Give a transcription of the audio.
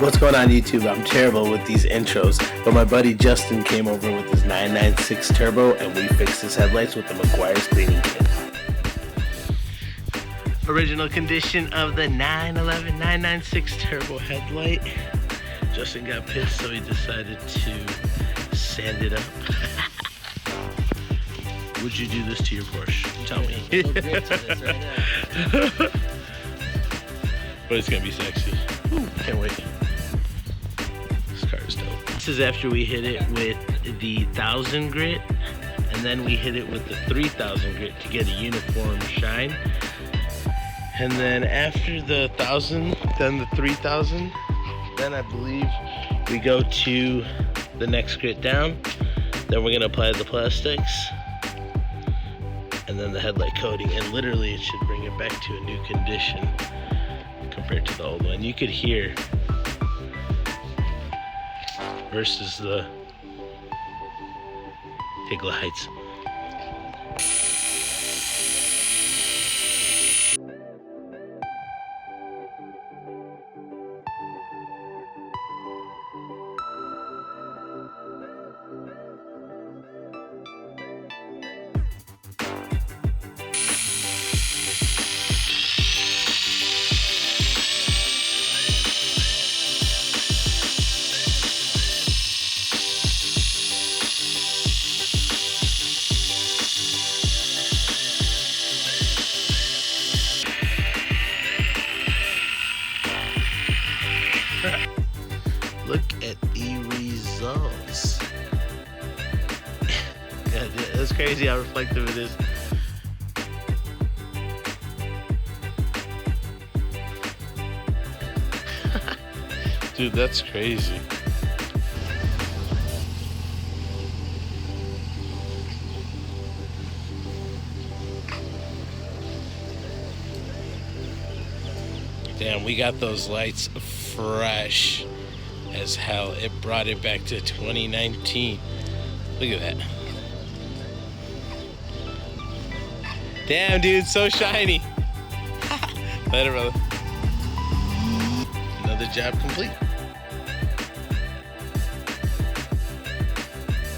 What's going on YouTube? I'm terrible with these intros, but my buddy Justin came over with his 996 Turbo and we fixed his headlights with the Meguiar's cleaning kit. Original condition of the 911 996 Turbo headlight. Justin got pissed, so he decided to sand it up. Would you do this to your Porsche? Tell me. But it's gonna be sexy. Ooh, can't wait. This car is dope. This is after we hit it with the 1000 grit, and then we hit it with the 3000 grit to get a uniform shine. And then after the 1000, then the 3000, then I believe we go to the next grit down. Then we're gonna apply the plastics, and then the headlight coating, and literally it should bring it back to a new condition compared to the old one. You could hear versus the Headlights. Look at the results. Yeah, that's crazy how reflective it is. Dude, that's crazy. Damn, we got those lights fresh as hell. It brought it back to 2019. Look at that. Damn, dude, so shiny. Later, brother. Another job complete.